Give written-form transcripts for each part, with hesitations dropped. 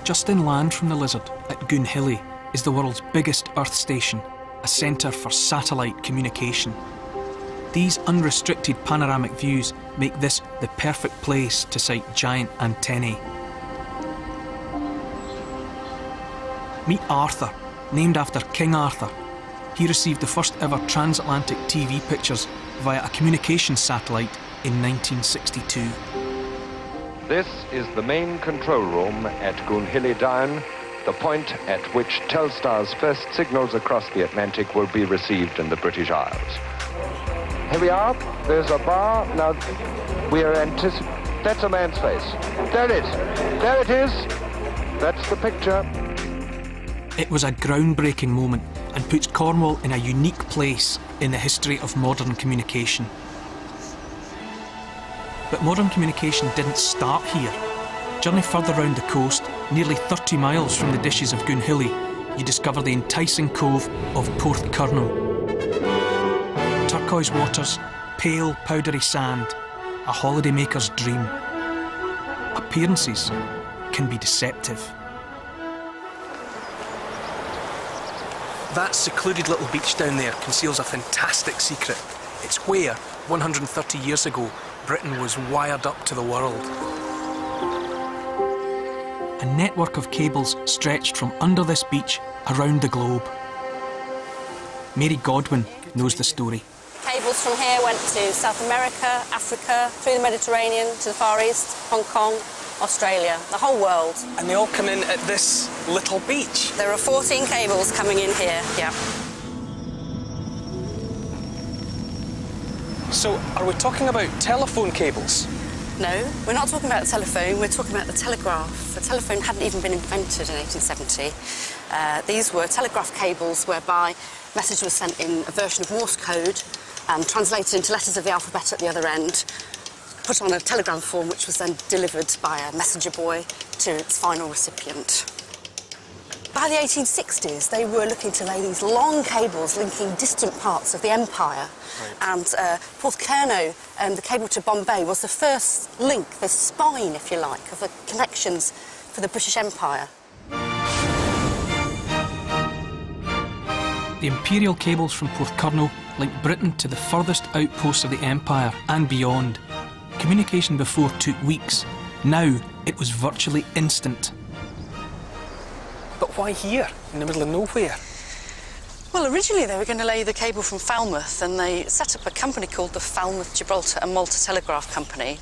Just inland from the Lizard, at Goonhilly, is the world's biggest Earth station, a centre for satellite communication. These unrestricted panoramic views make this the perfect place to sight giant antennae. Meet Arthur, named after King Arthur. He received the first ever transatlantic TV pictures via a communications satellite in 1962. This is the main control room at Goonhilly Down, the point at which Telstar's first signals across the Atlantic will be received in the British Isles. Here we are. There's a bar. Now, we are anticipating... That's a man's face. There it is. There it is. That's the picture. It was a groundbreaking moment and puts Cornwall in a unique place in the history of modern communication. But modern communication didn't start here. Journey further round the coast, nearly 30 miles from the dishes of Goonhilly, you discover the enticing cove of Porthcurno. Turquoise waters, pale, powdery sand, a holidaymaker's dream. Appearances can be deceptive. That secluded little beach down there conceals a fantastic secret. It's where, 130 years ago, Britain was wired up to the world. A network of cables stretched from under this beach around the globe. Mary Godwin knows the story. Cables from here went to South America, Africa, through the Mediterranean, to the Far East, Hong Kong, Australia, the whole world. And they all come in at this little beach? There are 14 cables coming in here, yeah. So, are we talking about telephone cables? No, we're not talking about the telephone, we're talking about the telegraph. The telephone hadn't even been invented in 1870. These were telegraph cables whereby a message was sent in a version of Morse code and translated into letters of the alphabet at the other end, put on a telegram form which was then delivered by a messenger boy to its final recipient. By the 1860s, they were looking to lay these long cables linking distant parts of the empire. Right. And Porthcurno, the cable to Bombay, was the first link, the spine, if you like, of the connections for the British Empire. The imperial cables from Porthcurno linked Britain to the furthest outposts of the empire and beyond. Communication before took weeks. Now, it was virtually instant. But why here, in the middle of nowhere? Well, originally they were going to lay the cable from Falmouth, and they set up a company called the Falmouth, Gibraltar and Malta Telegraph Company.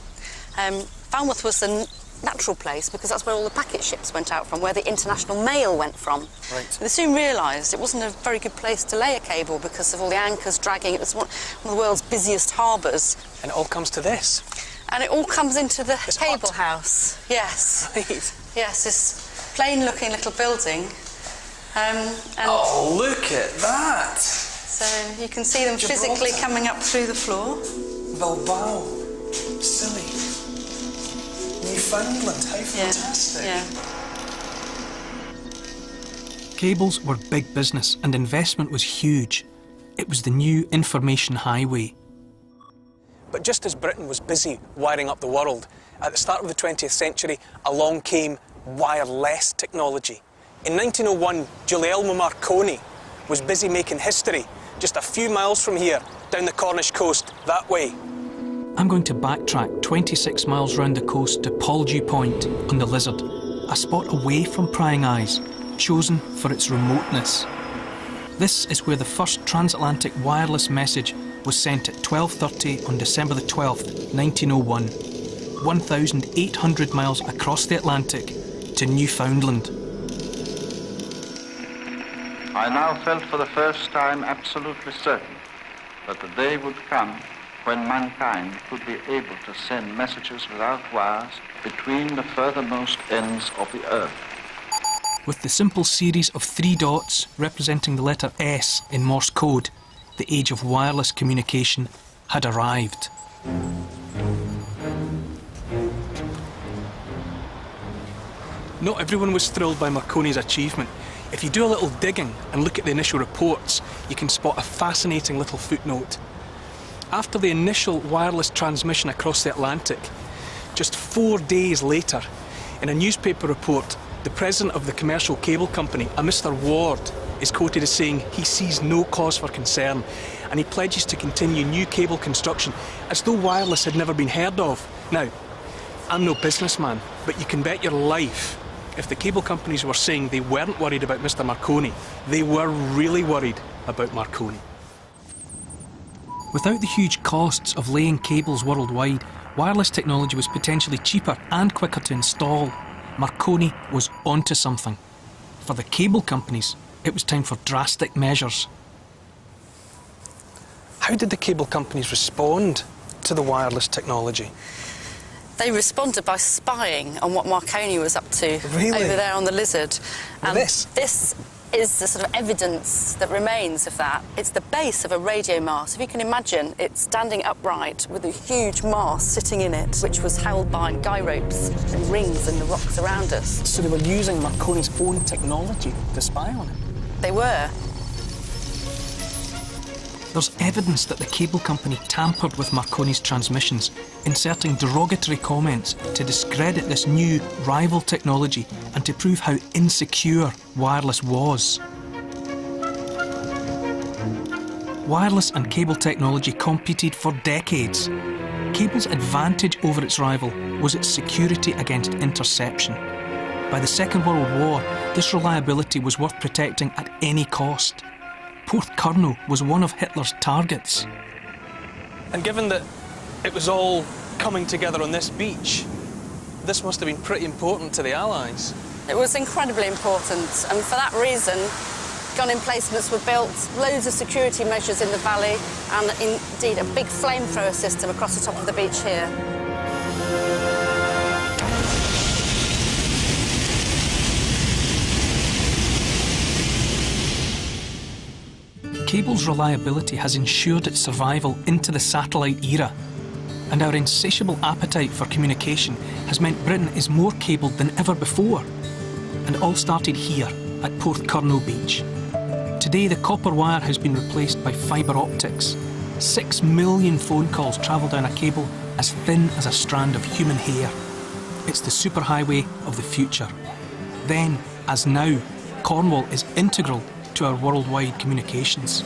Falmouth was the natural place because that's where all the packet ships went out from, where the international mail went from. Right. They soon realised it wasn't a very good place to lay a cable because of all the anchors dragging. It was one of the world's busiest harbours. And it all comes to this? And it all comes into the this cable hut. House. Yes. Right. Yes, this plain-looking little building. And oh, look at that! So you can see them Gibraltar. physically coming up through the floor. Bilbao, Scilly, Newfoundland, how fantastic! Yeah. Cables were big business and investment was huge. It was the new information highway. But just as Britain was busy wiring up the world, at the start of the 20th century, along came wireless technology. In 1901, Guglielmo Marconi was busy making history just a few miles from here, down the Cornish coast, that way. I'm going to backtrack 26 miles round the coast to Poldhu Point on the Lizard, a spot away from prying eyes, chosen for its remoteness. This is where the first transatlantic wireless message was sent at 12:30 on December the 12th, 1901, 1,800 miles across the Atlantic to Newfoundland. I now felt for the first time absolutely certain that the day would come when mankind could be able to send messages without wires between the furthermost ends of the earth. With the simple series of 3 dots representing the letter S in Morse code, the age of wireless communication had arrived. Not everyone was thrilled by Marconi's achievement. If you do a little digging and look at the initial reports, you can spot a fascinating little footnote. After the initial wireless transmission across the Atlantic, just 4 days later, in a newspaper report, The president of the commercial cable company, a Mr. Ward, is quoted as saying he sees no cause for concern, and he pledges to continue new cable construction as though wireless had never been heard of. Now, I'm no businessman, but you can bet your life if the cable companies were saying they weren't worried about Mr. Marconi, they were really worried about Marconi. Without the huge costs of laying cables worldwide, wireless technology was potentially cheaper and quicker to install. Marconi was onto something. For the cable companies, it was time for drastic measures. How did the cable companies respond to the wireless technology? They responded by spying on what Marconi was up to over there on the Lizard. And this is the sort of evidence that remains of that. It's the base of a radio mast. If you can imagine, it's standing upright with a huge mast sitting in it, which was held by guy ropes and rings in the rocks around us. So they were using Marconi's own technology to spy on it? They were. There's evidence that the cable company tampered with Marconi's transmissions, inserting derogatory comments to discredit this new rival technology and to prove how insecure wireless was. Wireless and cable technology competed for decades. Cable's advantage over its rival was its security against interception. By the Second World War, this reliability was worth protecting at any cost. Porthcurno was one of Hitler's targets. And given that it was all coming together on this beach, this must have been pretty important to the Allies. It was incredibly important, and for that reason, gun emplacements were built, loads of security measures in the valley, and indeed a big flamethrower system across the top of the beach here. Cable's reliability has ensured its survival into the satellite era, and our insatiable appetite for communication has meant Britain is more cabled than ever before. And it all started here at Porthcurno Beach. Today the copper wire has been replaced by fibre optics. 6 million phone calls travel down a cable as thin as a strand of human hair. It's the superhighway of the future. Then, as now, Cornwall is integral to our worldwide communications.